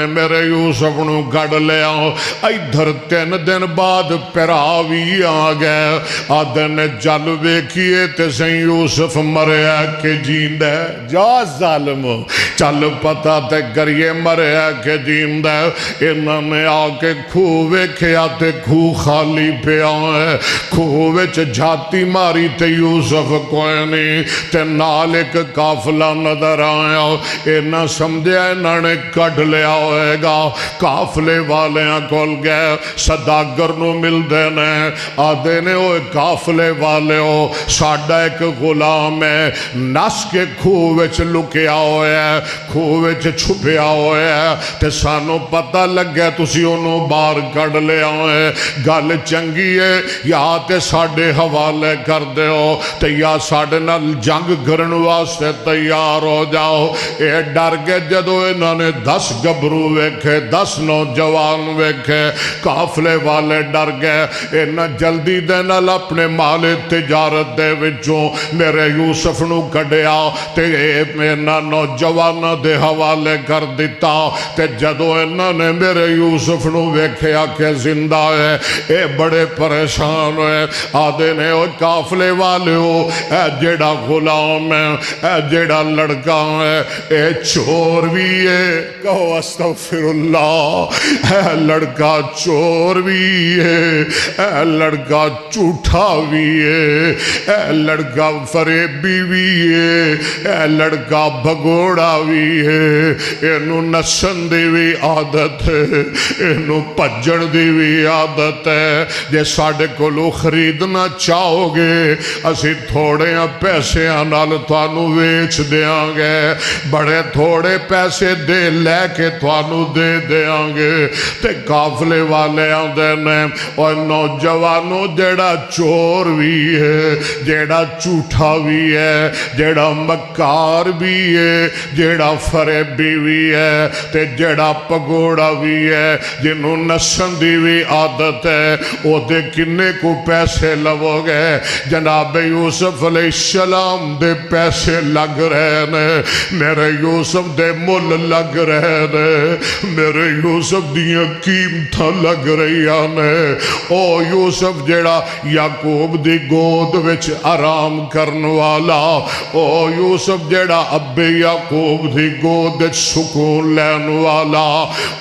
میرے یوسف نو کڈ لیا ادھر 3 دن بعد پیرا بھی آ گئے آدھے نے چل ویکھیے تے سہی یوسف مریا کہ جیندا جا ظالم چل پتا تے کریے مریا کہ جیندا انہاں نے آ کے کھوہ ویکھیا تے کھوہ خالی پیا ہے کھوہ وچ جھاتی ماری تے یوسف کوئی نہیں تے نال ایک قافلہ نظر آیا انہاں سمجھیا انہاں نے کڈ لیا ہوئے گا قافلے والیاں کول گئے صداگر نو ملدے نے آدھے نے اوے قافلے والے ہو ساڈا ایک غلام ہے نس کے کھوہ وچ لکیا ہویا ہے کھوہ وچ چھپیا ہویا ہے تے سانو پتہ لگ گیا تسی انہوں باہر کڈ لیا ہوئے گل چنگی ہے یا تے ساڈے حوالے کر دے ہو تے یا ساڈے نال جنگ کرن واسطے تیار ہو جاؤ اے ڈر کے جدو انہوں نے 10 گبرو ویکھے 10 نوجوان ویکھے قافلے والے ڈر گئے انہاں جلدی دے نال اپنے مال تجارت دے وچوں میرے یوسف نو کڈیا تے انہاں نوجواناں دے حوالے کر دیتا تے جدو انہوں نے میرے یوسف نو ویکھیا کہ زندہ ہے اے بڑے پریشان ہوئے آدھے نے او قافلے والے ہو اے جیڑا غلام ہے اے جیڑا لڑکا ہے اے چور بھی ہے کہو استغفر اللہ اے لڑکا چور بھی ہے اے لڑکا جھوٹا بھی ہے اے لڑکا فریبی بھی ہے اے لڑکا بھگوڑا بھی ہے اینو نسن دی بھی عادت ہے اینو پجن دی بھی عادت ہے جے ساڑھے کو لو خریدنا چاہو گے اسی تھوڑے پیسے نال توانو ویچ دیاں گے بڑے تھوڑے پیسے دے لے کے توانو دے دیاں گے تے قافلے والے آندے نے اور نوجوانو جیڑا چور بھی ہے جیڑا جھوٹا بھی ہے جیڑا مکار بھی ہے جیڑا فریبی بھی ہے تے جیڑا پگوڑا بھی ہے جنہوں نسن دی بھی عادت ہے او دے کنے کو پیسے لگو گے جناب یوسف علیہ السلام دے پیسے لگ رہے نے میرے یوسف دے مل لگ رہے نے میرے یوسف دیاں قیمتاں لگ رہی آنے او یوسف جیڑا یعقوب دی گود وچ آرام کرن والا او یوسف جیڑا ابے یعقوب دی گود وچ سکون لین والا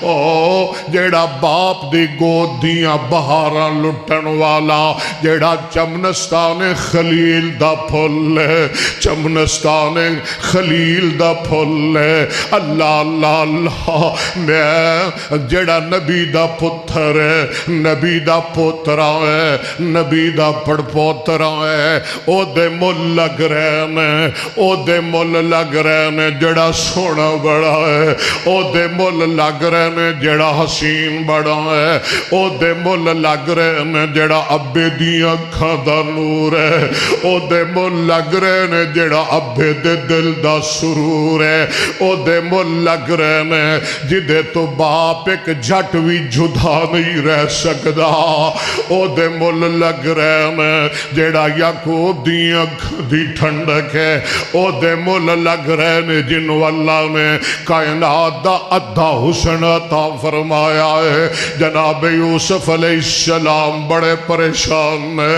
او جیڑا باپ دی گود دیاں بہاراں لٹن والا جیڑا چمنستان خلیل دا پھل ہے چمنستان خلیل دا پھل ہے اللہ اللہ اللہ میں جیڑا نبی دا پتر ہے نبی دا پوترا ہے نبی دا پڑ پوترا ہے او دے مل لگ رہے نے او دے مل لگ رہے نے جیڑا سونا بڑا ہے او دے مل لگ رہے نے جیڑا حسین بڑا ہے او دے مل لگ رہے نے جیڑا ابے دیاں کھادا نور ہے او دے مل لگ رہے نے جیڑا ابے دے دل دا سرور ہے او دے مل لگ رہے نے جدے تو باپ ایک جھٹ بھی جھدا نہیں رہ سکدا او دے مل لگ رہے نے جیڑا یعقوب دیاں دی ٹھنڈک ہے او دے مل لگ رہے نے جنو اللہ نے کائنات دا ادھا حسن عطا فرمایا ہے جناب یوسف علیہ السلام بڑے پریشان نے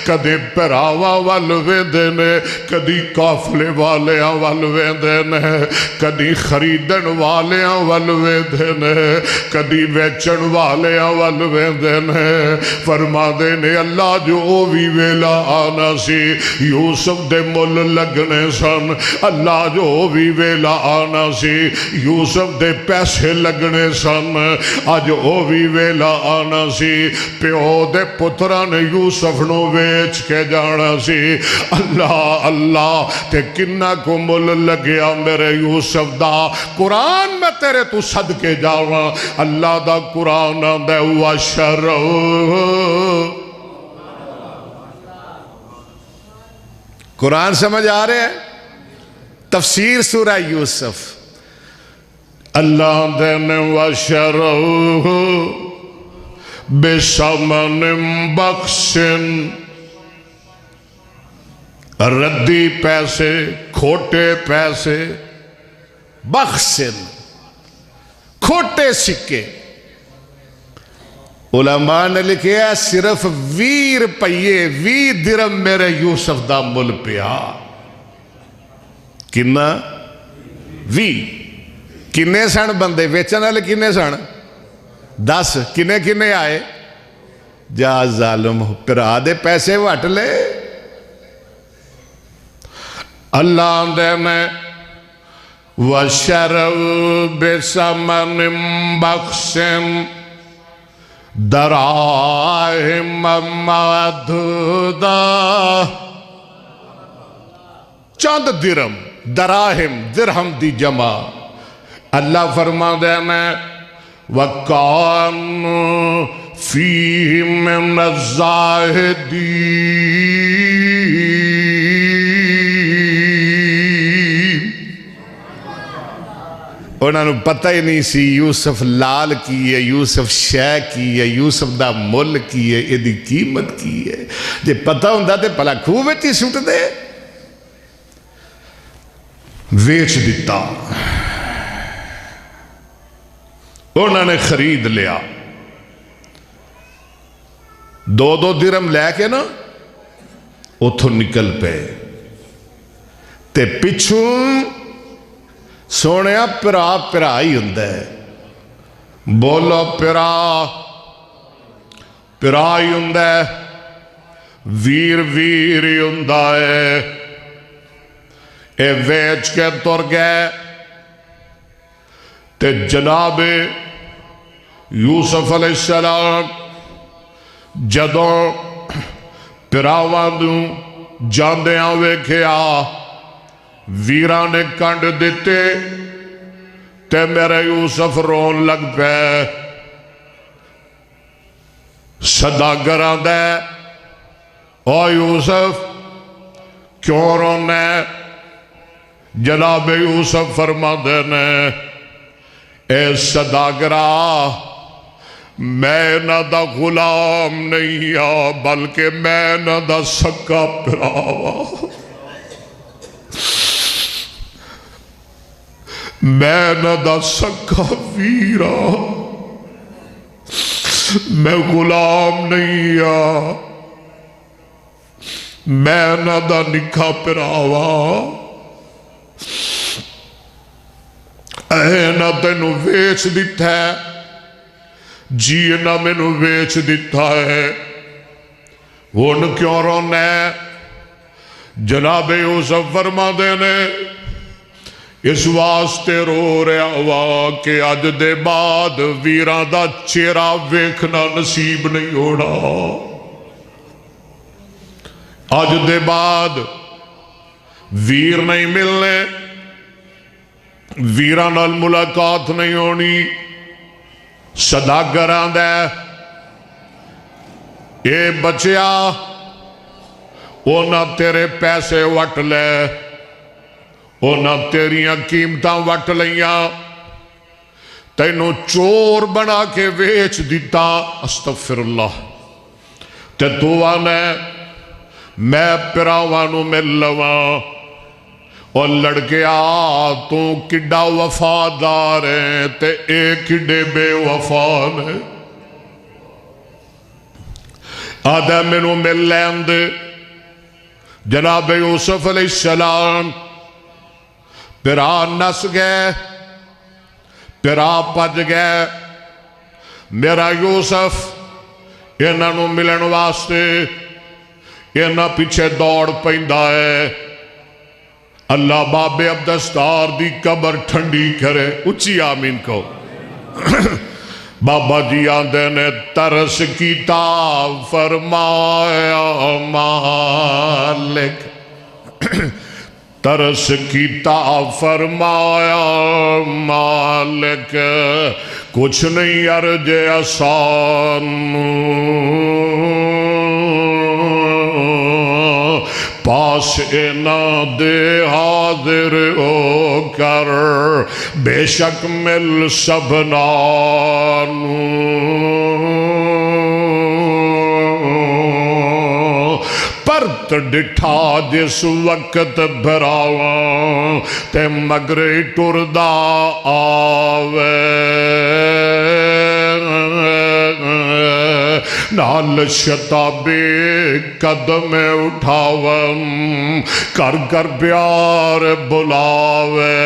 کدی پراوا والوے دینے کدی قافلے والیاں والوے دینے کدی خریدن والیاں والوے دینے کدی ویچن والیاں والوے دینے فرما دینے اللہ جو بھی ویلا آنا سی یوسف دے مل لگنے سن اللہ جو بھی ویلا آنا سی یوسف دے پیسے لگنے سن آج او بھی ویلا آنا سی پیو دے پتران یوسف نو ویچ کے جانا سی اللہ اللہ تے کنہ کو مل لگیا میرے یوسف دا قرآن میں تیرے تو صدقے جانا اللہ دا قرآن دے وَشَرَوْ قرآن سمجھ آ رہے ہیں تفسیر سورہ یوسف اللہ دے نے وَشَرَوْ بِسَمَنٍ بَخْشٍ ردی پیسے کھوٹے پیسے بخشن کھوٹے سکے علماء نے لکھے ہے صرف 20 روپیے 20 درہم میرے یوسف دا مل پیا کنا 20 کنے سن بندے ویچن والے کنے سن 10 کنے کنے آئے جا ظالم پرا دے پیسے وٹ لے اللہ دے میں وَشَرَوْ بِسَمَنٍ بَخْسٍ دراہم معدودہ چند درہم دراہم درہم دی جمع اللہ فرما دے میں وَكَانُوا فِيهِ مِنَ الزَّاهِدِينَ انہوں نے پتہ ہی نہیں سی یوسف لال کی ہے یوسف شے کی ہے یوسف دا مل کی ہے یہ دی قیمت کی ہے جے پتہ ہوں تے پلا کھو بیٹی سوٹ دے ویچ دیتا انہوں نے خرید لیا 2 درہم لے کے نا اتھو نکل پے تے پچھوں سونیا پرا پرا ہی ہوندہ ہے بولو پرا پرا ہی ہوندہ ہے ویر ویر ہی ہوندہ ہے اے ویچ کے تر گئے تے جناب یوسف علیہ السلام جدوں پراواں دوں جاندیاں ویکھیا ویران نے کنڈ دیتے تے میرے یوسف رون لگ پہ صدا گران دے او یوسف کیوں رونے جناب یوسف فرما دینے اے صدا گرا میں نہ دا غلام نہیں آ بلکہ میں نہ دا سکا پراوا میں نہ دا سکا ویرا میں غلام نہیں آ میں نہ دا نکھا پراوا اے نہ تینو ویچ دیتا ہے جی نہ مینو ویچ دیتا ہے ان کیوں رونے جناب یوسف فرما دینے اس واسطے رو رہا ہوا کہ اج دے بعد ویران دا چہرہ ویکھنا نصیب نہیں ہونا اج دے بعد ویر نہیں ملنے ویران نال ملاقات نہیں ہونی صداگران دے اے بچیا اونا تیرے پیسے وٹ لے اونا تیریاں قیمتاں وٹ لیاں تینوں چور بنا کے ویچ دیتا استغفر اللہ تے تو آنے میں پراوانوں میں لواں اور لڑکے تو کڈا وفادار ہیں تے ایک کڈے بے وفان ہے آدھا منو مل لیند جناب یوسف علیہ السلام پھرا نس گئے پھرا پج گئے میرا یوسف انہوں ملن واسطے انہوں پیچھے دوڑ پیندا ہے اللہ باب عبدالستار دی قبر ٹھنڈی کرے اچھی آمین کو بابا جی آندے نے ترس کیتا فرمایا مالک ترس کیتا فرمایا مالک کچھ نہیں عرض آسان پاس اینا دے حاضر ہو کر بے شک مل سبنانو پر وقت ڈٹھا جس وقت بھراواں تے مگرے ٹردا آوے نال شتابے قدم اٹھاوم کر کر پیار بلاوے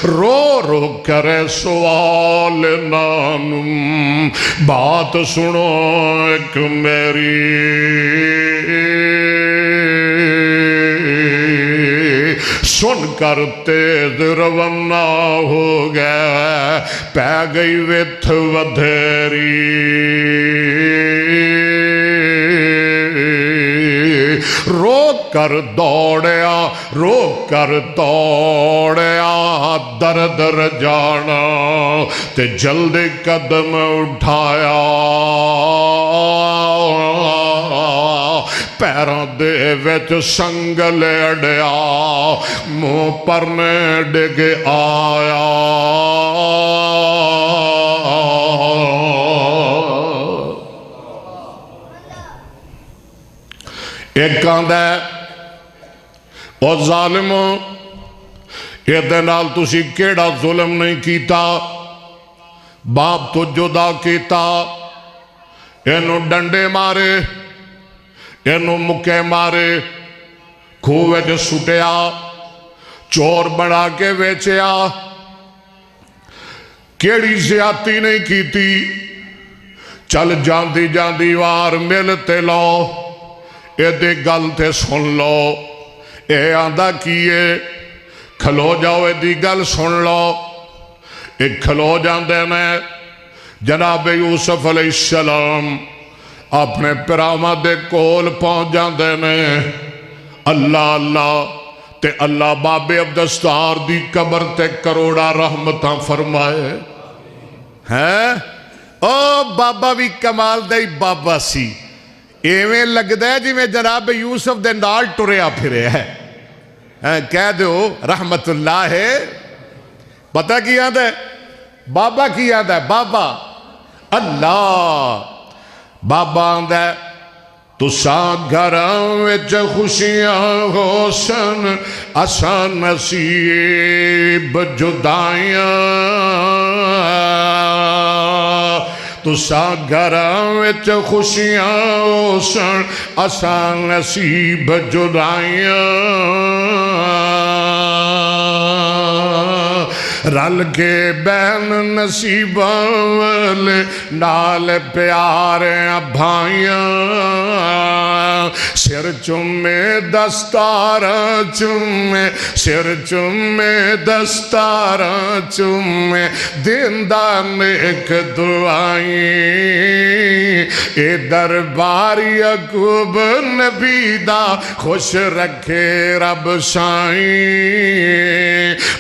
رو رو کرے سوال نانم بات سنو ایک میری سن کر تیز روانہ ہو گیا پہ گئی وتھ ودھیری رو کر دوڑیا در در جانا تے جلد قدم اٹھایا پیروں دے وچ سنگل اڑیا منہ پر میں ڈگ آیا ایک آندہ او ظالموں یہ دنال تسی کیڑا ظلم نہیں کیتا باپ تو جدا کیتا اینو ڈنڈے مارے اینو مکے مارے کھوے جو سٹیا چور بڑا کے ویچیا کیڑی زیادتی نہیں کیتی چل جاندی جاندی وار ملتے لو اے دے گل تے سن لو اے آندہ کیے کھلو جاؤ اے دی گل سن لو ایک کھلو جاندے میں جناب یوسف علیہ السلام اپنے پراما دے کول پہنچ جاندے میں اللہ اللہ تے اللہ باب عبدالستار دی قبر تے کروڑا رحمتاں فرمائے ہیں او بابا بھی کمال دے بابا سی ایویں لگ دے جی میں جناب یوسف دے نال ٹریا پھرے ہے کہہ دو رحمت اللہ ہے پتہ کی یاد ہے بابا کی یاد ہے بابا اللہ بابا آندہ ہے تساں گھراں وچ خوشیاں ہو سن اساں نصیب جدائیاں تساں گھراں وچ خوشیاں ہو سن اساں نصیب جدائیاں رل کے بین نصیباں والے نال پیارے بھائیاں سر چمے دستاراں چمے سر چمے دستاراں چمے دیندہ نیک دعائیں اے دربار یعقوب نبی دا خوش رکھے رب سائیں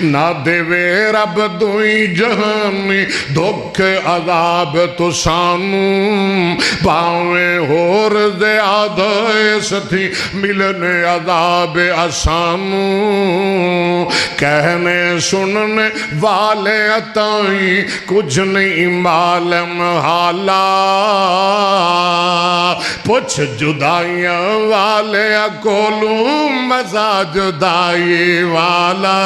نہ دے رب دوئی جہانی دکھ عذاب تو سانوں پاویں ہور زیادہ ستھی ملنے عذاب آسانوں کہنے سننے والے عطائیں کچھ نہیں معلوم حالا پوچھ جدائیاں والے کولوں مزہ جدائی والا